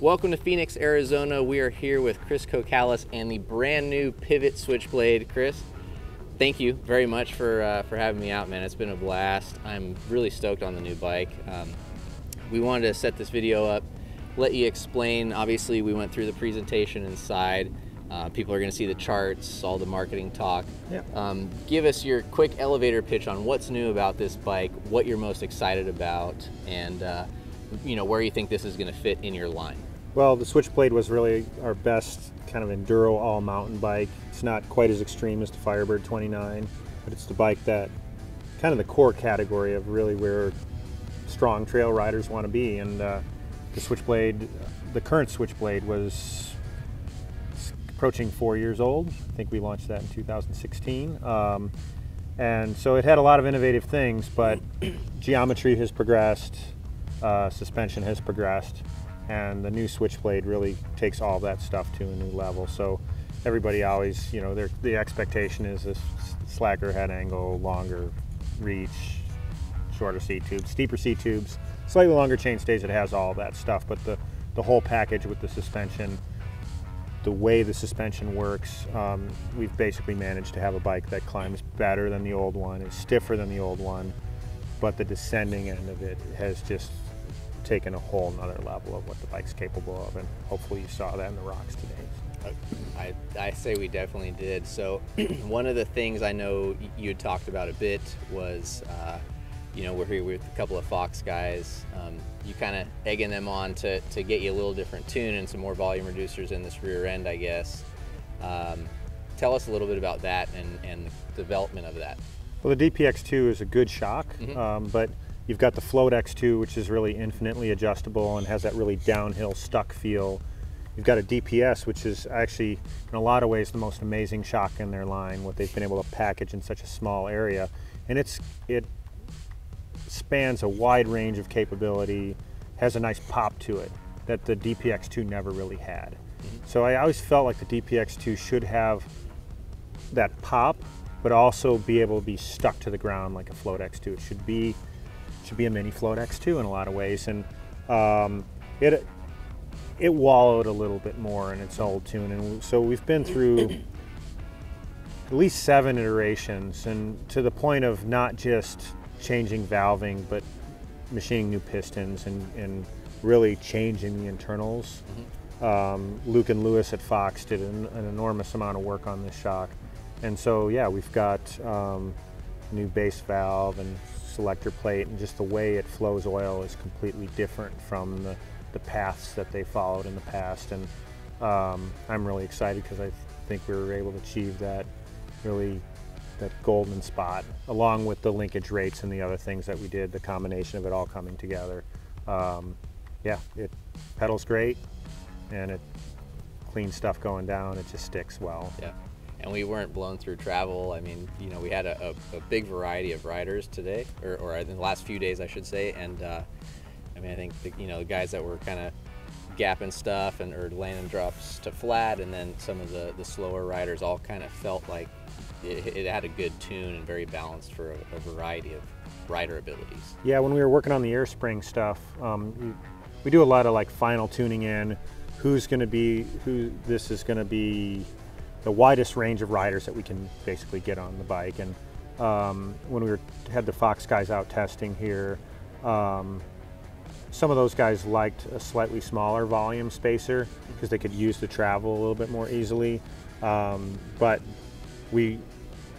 Welcome to Phoenix, Arizona. We are here with Chris Cocalis and the brand new Pivot Switchblade. Chris, thank you very much for having me out, man. It's been a blast. I'm really stoked on the new bike. We wanted to set this video up, let you explain. Obviously, we went through the presentation inside. People are going to see the charts, all the marketing talk. Yeah. Give us your quick elevator pitch on what's new about this bike, what you're most excited about, and you know, where you think this is going to fit in your line. Well, the Switchblade was really our best kind of enduro all-mountain bike. It's not quite as extreme as the Firebird 29, but it's the bike that kind of the core category of really where strong trail riders want to be. And the Switchblade, the current Switchblade, was approaching 4 years old. I think we launched that in 2016. And so it had a lot of innovative things, but geometry has progressed, suspension has progressed, and the new Switchblade really takes all that stuff to a new level. So everybody always, you know, the expectation is this slacker head angle, longer reach, shorter seat tubes, steeper seat tubes, slightly longer chain stays. It has all that stuff, but the whole package with the suspension, the way the suspension works, we've basically managed to have a bike that climbs better than the old one, is stiffer than the old one, but the descending end of it has just taken a whole nother level of what the bike's capable of, and hopefully you saw that in the rocks today. I say we definitely did. So one of the things I know you had talked about a bit was, you know, we're here with a couple of Fox guys. You kind of egging them on to get you a little different tune and some more volume reducers in this rear end, I guess. Tell us a little bit about that and the development of that. Well, the DPX2 is a good shock, Mm-hmm. but you've got the Float X2, which is really infinitely adjustable and has that really downhill stuck feel. You've got a DPS, which is actually in a lot of ways the most amazing shock in their line, what they've been able to package in such a small area. And it spans a wide range of capability, has a nice pop to it that the DPX2 never really had. Mm-hmm. So I always felt like the DPX2 should have that pop, but also be able to be stuck to the ground like a Float X2. It should be a mini Float X2 in a lot of ways, and it wallowed a little bit more in its old tune, and so we've been through at least 7 iterations, and to the point of not just changing valving, but machining new pistons and really changing the internals. Mm-hmm. Luke and Lewis at Fox did an enormous amount of work on this shock, and so yeah, we've got new base valve and selector plate, and just the way it flows oil is completely different from the paths that they followed in the past. And I'm really excited because I think we were able to achieve that golden spot, along with the linkage rates and the other things that we did, the combination of it all coming together. Yeah, it pedals great, and it clean stuff going down. It just sticks well. Yeah. And we weren't blown through travel. I mean, you know, we had a big variety of riders today, or in the last few days, I should say. And I mean, I think you know, the guys that were kind of gapping stuff or landing drops to flat, and then some of the slower riders all kind of felt like it had a good tune and very balanced for a variety of rider abilities. Yeah, when we were working on the air spring stuff, we do a lot of like final tuning in. This is going to be the widest range of riders that we can basically get on the bike. And when we had the Fox guys out testing here, some of those guys liked a slightly smaller volume spacer because they could use the travel a little bit more easily. But we,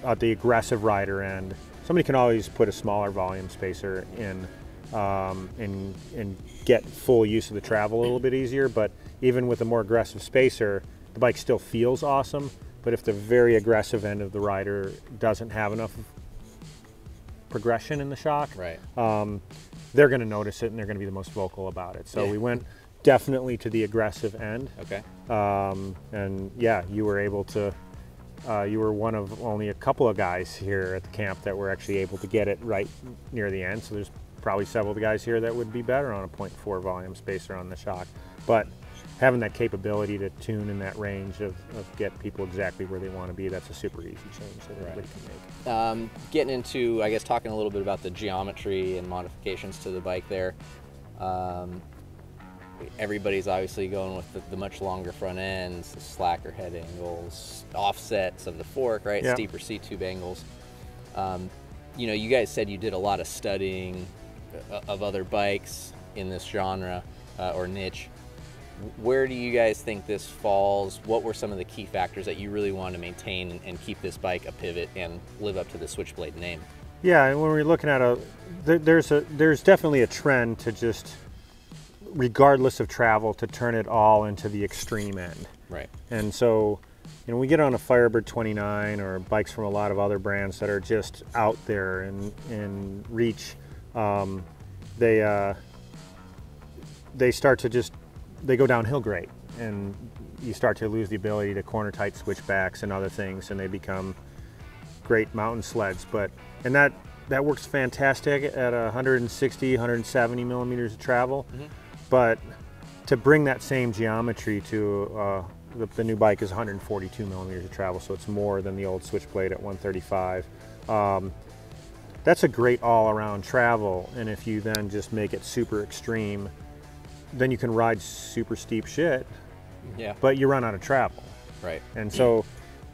at the aggressive rider end, somebody can always put a smaller volume spacer in and get full use of the travel a little bit easier. But even with a more aggressive spacer, the bike still feels awesome, but if the very aggressive end of the rider doesn't have enough progression in the shock, right, they're going to notice it and they're going to be the most vocal about it. So we went definitely to the aggressive end. Okay. And yeah, you were able to, you were one of only a couple of guys here at the camp that were actually able to get it right near the end. So there's probably several of the guys here that would be better on a 0.4 volume spacer on the shock. But having that capability to tune in that range of get people exactly where they want to be, that's a super easy change that everybody can make. Getting into, I guess, talking a little bit about the geometry and modifications to the bike there. everybody's obviously going with the much longer front ends, the slacker head angles, offsets of the fork, right? Yeah. Steeper seat-tube angles. You know, you guys said you did a lot of studying of other bikes in this genre or niche. Where do you guys think this falls? What were some of the key factors that you really want to maintain and keep this bike a pivot and live up to the Switchblade name? Yeah, and when we're looking at there's definitely a trend to just, regardless of travel, to turn it all into the extreme end. Right. And so, you know, we get on a Firebird 29 or bikes from a lot of other brands that are just out there in reach. They start to just, they go downhill great, and you start to lose the ability to corner tight switchbacks and other things, and they become great mountain sleds. And that works fantastic at 160, 170 millimeters of travel. Mm-hmm. But to bring that same geometry to the new bike is 142 millimeters of travel, so it's more than the old Switchblade at 135. That's a great all-around travel, and if you then just make it super extreme, then you can ride super steep shit, yeah, but you run out of travel. Right. And so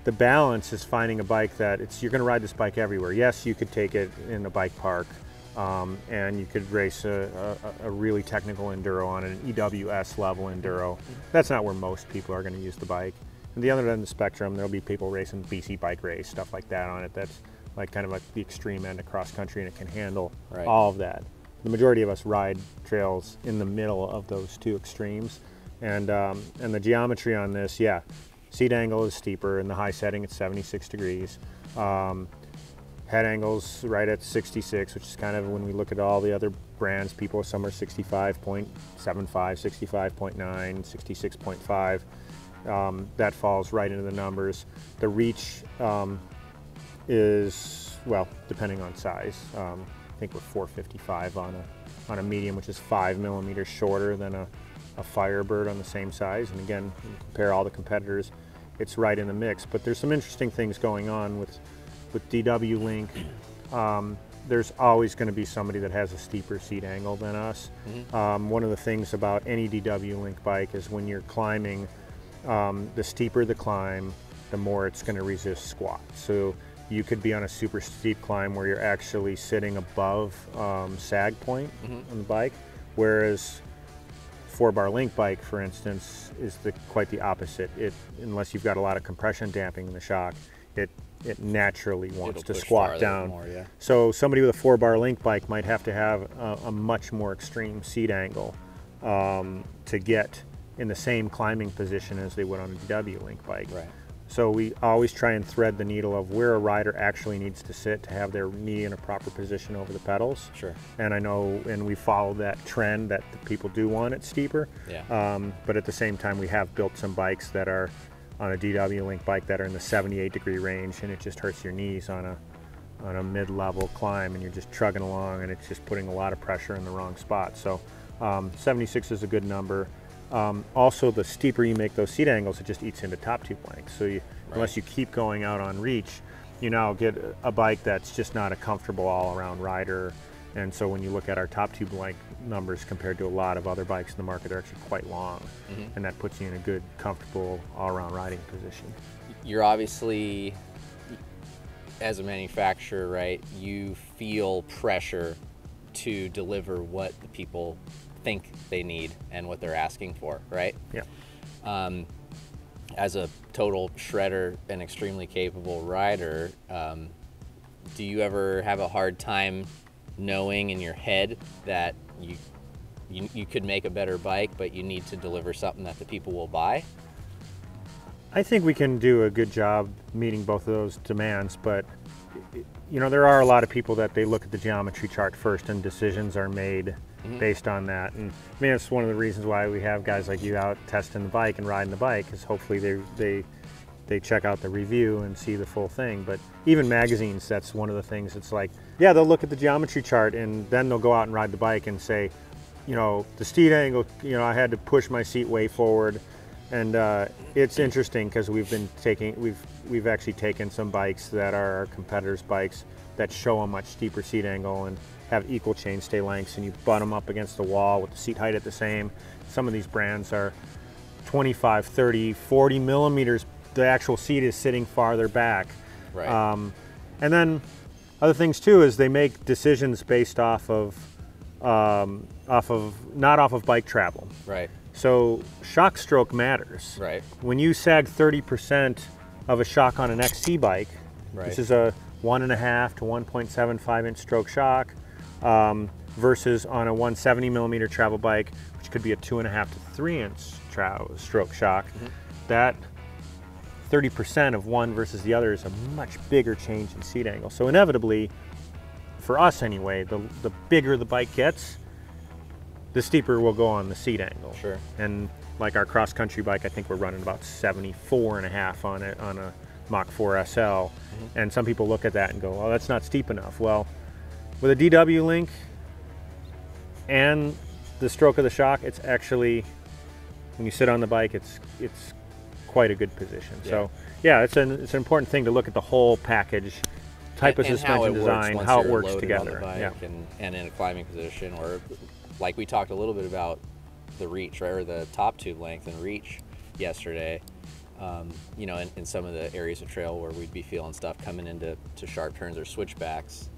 the balance is finding a bike that you're going to ride this bike everywhere. Yes, you could take it in a bike park, and you could race a really technical enduro on an EWS level enduro. That's not where most people are going to use the bike. And the other end of the spectrum, there'll be people racing BC bike race, stuff like that on it. That's like kind of like the extreme end of cross country, and it can handle all of that. The majority of us ride trails in the middle of those two extremes, and the geometry on this, yeah, seat angle is steeper. In the high setting, it's 76 degrees. Head angles right at 66, which is kind of, when we look at all the other brands, people, some are 65.75, 65.9, 66.5. That falls right into the numbers. The reach is, well, depending on size. I think we're 455 on a medium, which is 5 millimeters shorter than a Firebird on the same size. And again, you compare all the competitors, it's right in the mix. But there's some interesting things going on with DW Link. There's always going to be somebody that has a steeper seat angle than us. Mm-hmm. One of the things about any DW Link bike is when you're climbing, the steeper the climb, the more it's going to resist squat. So you could be on a super steep climb where you're actually sitting above sag point on the bike, whereas 4-bar link bike, for instance, is quite the opposite. Unless you've got a lot of compression damping in the shock, it naturally wants to squat down. More, yeah. So somebody with a 4-bar link bike might have to have a much more extreme seat angle to get in the same climbing position as they would on a DW link bike. Right. So we always try and thread the needle of where a rider actually needs to sit to have their knee in a proper position over the pedals. Sure. And I know, and we follow that trend that the people do want it steeper. Yeah. But at the same time, we have built some bikes that are on a DW Link bike that are in the 78-degree range, and it just hurts your knees on a mid-level climb, and you're just trugging along, and it's just putting a lot of pressure in the wrong spot. So 76 is a good number. Also, the steeper you make those seat angles, it just eats into top tube length. So unless you keep going out on reach, you now get a bike that's just not a comfortable all-around rider. And so when you look at our top tube length numbers compared to a lot of other bikes in the market, they're actually quite long. Mm-hmm. And that puts you in a good, comfortable all-around riding position. You're obviously, as a manufacturer, right, you feel pressure to deliver what the people think they need and what they're asking for, right? Yeah. As a total shredder and extremely capable rider, do you ever have a hard time knowing in your head that you could make a better bike, but you need to deliver something that the people will buy? I think we can do a good job meeting both of those demands, but you know, there are a lot of people that they look at the geometry chart first and decisions are made based on that. And I mean, it's one of the reasons why we have guys like you out testing the bike and riding the bike, is hopefully they check out the review and see the full thing. But even magazines, that's one of the things. It's like, yeah, they'll look at the geometry chart and then they'll go out and ride the bike and say, you know, the seat angle, you know, I had to push my seat way forward. And it's interesting because we've actually taken some bikes that are our competitors' bikes that show a much steeper seat angle and have equal chainstay lengths, and you butt them up against the wall with the seat height at the same. Some of these brands are 25, 30, 40 millimeters. The actual seat is sitting farther back. Right. And then other things too is they make decisions based off of not off of bike travel. Right. So shock stroke matters. Right. When you sag 30% of a shock on an XC bike, Right. this is a 1.5 to 1.75 inch stroke shock, versus on a 170 millimeter travel bike, which could be a 2.5 to 3 inch stroke shock. That 30% of one versus the other is a much bigger change in seat angle. So inevitably, for us anyway, the bigger the bike gets, the steeper we'll go on the seat angle. Sure. And like our cross-country bike, I think we're running about 74.5 on it on a Mach 4 SL. And some people look at that and go, "Oh, that's not steep enough." Well, with a DW link and the stroke of the shock, it's actually, when you sit on the bike, it's quite a good position. Yeah. So yeah, it's an important thing to look at the whole package, type of suspension design, how it works together. Yeah. And in a climbing position, or like we talked a little bit about the reach, right, or the top tube length and reach yesterday. You know, in some of the areas of trail where we'd be feeling stuff coming into sharp turns or switchbacks.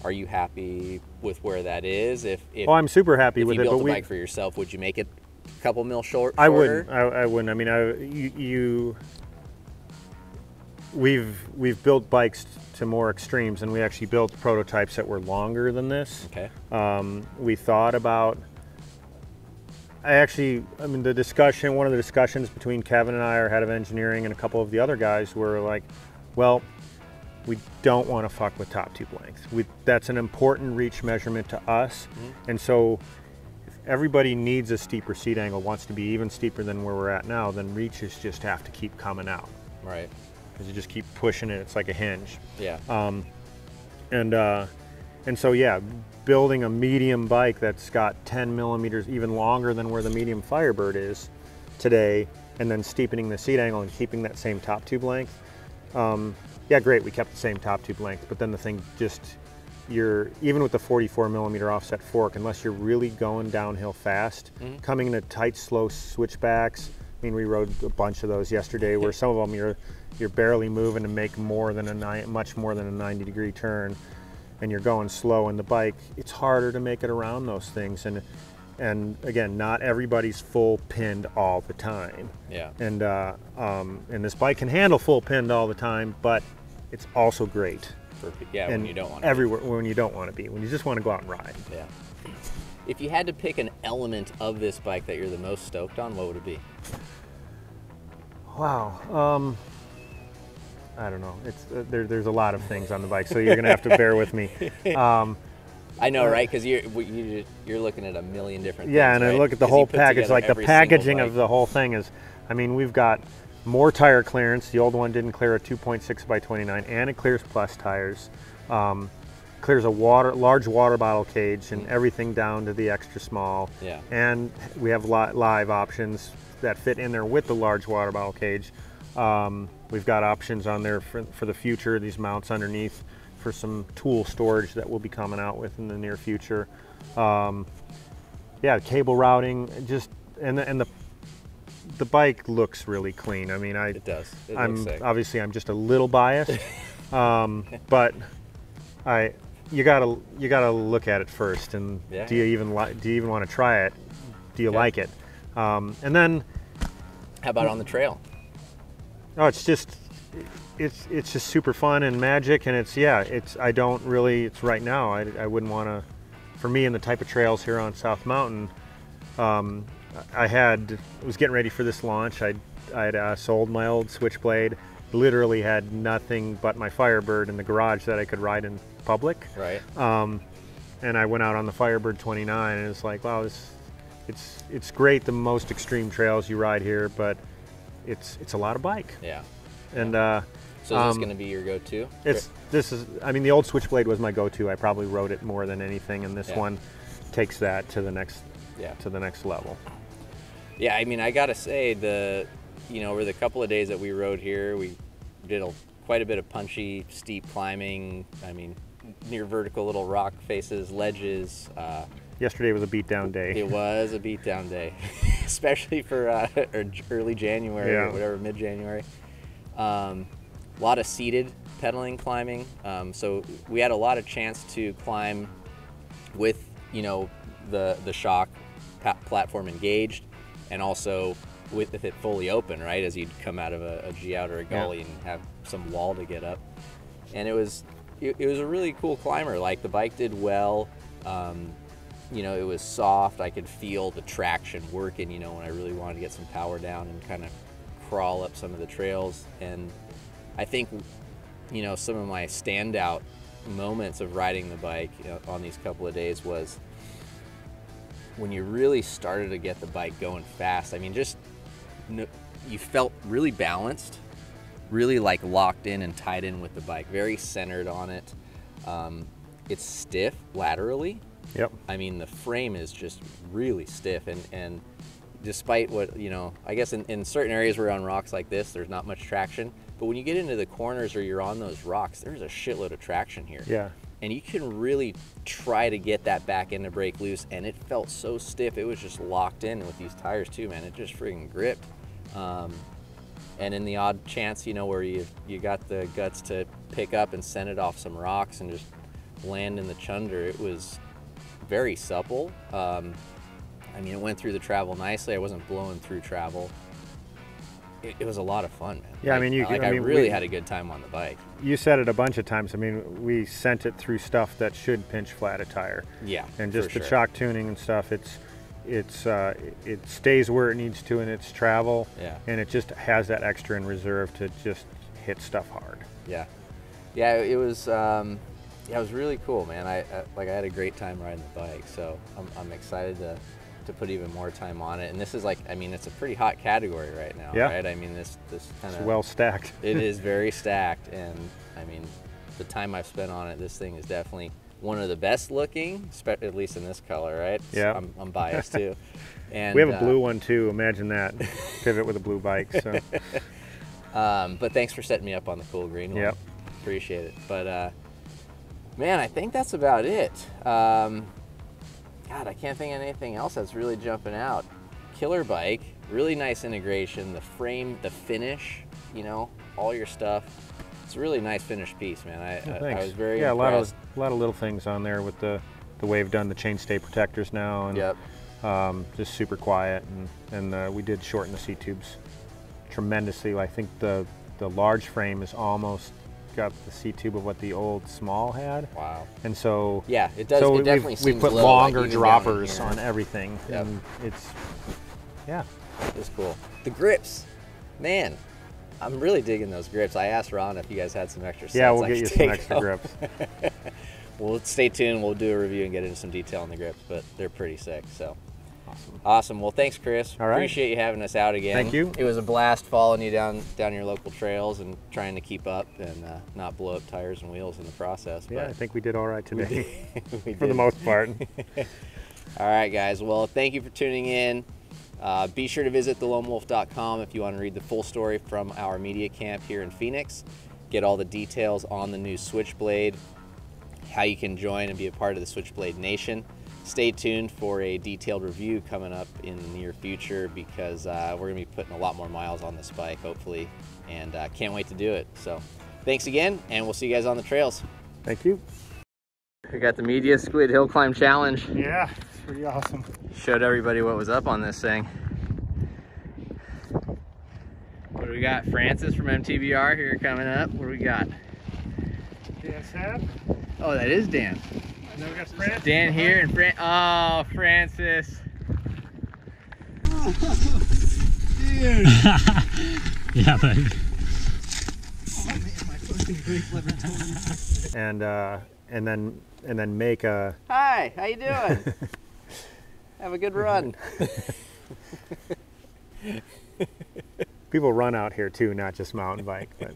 Are you happy with where that is? If I'm super happy with it. If you built but a bike for yourself, would you make it a couple mil shorter? I wouldn't. I wouldn't. I mean, we've built bikes to more extremes, and we actually built prototypes that were longer than this. Okay. We thought about. I mean, one of the discussions between Kevin and I, our head of engineering, and a couple of the other guys were like, well, we don't want to fuck with top tube length. That's an important reach measurement to us. And so if everybody needs a steeper seat angle, wants to be even steeper than where we're at now, then reaches just have to keep coming out. Right. Because you just keep pushing it. It's like a hinge. Yeah. And so, yeah, building a medium bike that's got 10 millimeters, even longer than where the medium Firebird is today, and then steepening the seat angle and keeping that same top tube length. Yeah, great, we kept the same top tube length, but then the thing just, even with the 44 millimeter offset fork, unless you're really going downhill fast, coming into tight, slow switchbacks. I mean, we rode a bunch of those yesterday where some of them you're barely moving to make much more than a 90-degree turn. And you're going slow in the bike, it's harder to make it around those things. And again, not everybody's full pinned all the time. Yeah. And this bike can handle full pinned all the time, but it's also great. When you don't want to. Everywhere when you don't want to be, when you just want to go out and ride. Yeah. If you had to pick an element of this bike that you're the most stoked on, what would it be? Wow. I don't know. It's there's a lot of things on the bike, so you're gonna have to bear with me. I know, right? Because you're looking at a million different things. Yeah, and right? I look at the whole package. Like the packaging of the whole thing is, I mean, we've got more tire clearance. The old one didn't clear a 2.6 by 29, and it clears plus tires. Clears a large water bottle cage and everything down to the extra small. Yeah. And we have live options that fit in there with the large water bottle cage. We've got options on there for the future, these mounts underneath for some tool storage that we'll be coming out with in the near future. Yeah, cable routing, just and the bike looks really clean. I mean, it does. Obviously I'm just a little biased, but you gotta look at it first, and do you even want to try it? Do you like it? And then, how about on the trail? Oh, it's just super fun and magic, and it's right now. I wouldn't want to, for me and the type of trails here on South Mountain. I was getting ready for this launch. I'd sold my old Switchblade. Literally had nothing but my Firebird in the garage that I could ride in public. Right. And I went out on the Firebird 29, and it's like, wow, it's great. The most extreme trails you ride here, but it's a lot of bike. Yeah. And so is this going to be your go-to? I mean, the old Switchblade was my go-to. I probably rode it more than anything, and this one takes that to the next level. Yeah, I mean, I gotta say you know, over the couple of days that we rode here, we did quite a bit of punchy, steep climbing. I mean, near vertical little rock faces, ledges. Yesterday was a beatdown day. It was a beatdown day, especially for early January or whatever, mid-January. A lot of seated pedaling climbing. So we had a lot of chance to climb with, you know, the shock platform engaged, and also with it fully open, right, as you'd come out of a G-out or a gully and have some wall to get up. And it was a really cool climber. Like, the bike did well. You know, it was soft. I could feel the traction working, you know, when I really wanted to get some power down and kind of crawl up some of the trails. And I think, you know, some of my standout moments of riding the bike, you know, on these couple of days was when you really started to get the bike going fast. I mean, just, you felt really balanced, really like locked in and tied in with the bike, very centered on it. It's stiff laterally. Yep. I mean, the frame is just really stiff, and despite what, you know, I guess in certain areas where on rocks like this, there's not much traction, but when you get into the corners or you're on those rocks, there's a shitload of traction here. Yeah. And you can really try to get that back end to break loose, and it felt so stiff. It was just locked in with these tires too, man. It just freaking gripped. And in the odd chance, you know, where you got the guts to pick up and send it off some rocks and just land in the chunder, it was very supple. I mean, it went through the travel nicely. I wasn't blowing through travel. It was a lot of fun, man. Yeah, like, I really had a good time on the bike. You said it a bunch of times. I mean, we sent it through stuff that should pinch flat a tire. Yeah, and just the shock tuning and stuff. It stays where it needs to in its travel. Yeah, and it just has that extra in reserve to just hit stuff hard. Yeah, yeah. It was it was really cool, man. I had a great time riding the bike. So I'm excited to put even more time on it. And this is, like, I mean, it's a pretty hot category right now, right? I mean, this kind of well stacked. It is very stacked, and I mean, the time I've spent on it, this thing is definitely one of the best looking, at least in this color, right? Yeah. I'm biased too. And we have a blue one too. Imagine that. Pivot with a blue bike. So. But thanks for setting me up on the cool green one. Yep. Appreciate it. But man, I think that's about it. God, I can't think of anything else that's really jumping out. Killer bike, really nice integration, the frame, the finish, you know, all your stuff. It's a really nice finished piece, man. I was very impressed. a lot of little things on there with the way we've done the chainstay protectors now, and just super quiet, and we did shorten the seat tubes tremendously. I think the large frame is almost got the seat tube of what the old small had. Wow. And so yeah, it does. So it definitely seems we put low, longer like droppers on everything. Yep. And it's it's cool. The grips, man, I'm really digging those grips. I asked Ron if you guys had some extra sets. Yeah, we'll get you some extra grips. Well, stay tuned. We'll do a review and get into some detail on the grips, but they're pretty sick. So awesome. Well, thanks, Chris. All right. Appreciate you having us out again. Thank you. It was a blast following you down your local trails and trying to keep up and not blow up tires and wheels in the process. Yeah, but I think we did all right today. we for the most part. All right, guys. Well, thank you for tuning in. Be sure to visit theloamwolf.com if you want to read the full story from our media camp here in Phoenix. Get all the details on the new Switchblade, how you can join and be a part of the Switchblade Nation. Stay tuned for a detailed review coming up in the near future, because we're going to be putting a lot more miles on this bike, hopefully, and can't wait to do it. So thanks again, and we'll see you guys on the trails. Thank you. We got the Media Squid Hill Climb Challenge. Yeah, it's pretty awesome. Showed everybody what was up on this thing. What do we got? Francis from MTBR here coming up. What do we got? Dan Sapp. Oh, that is Dan. And then we got Francis. Dan here and Francis. Dude. Yeah, buddy. And then make a. Hi, how you doing? Have a good run. People run out here too, not just mountain bike, but.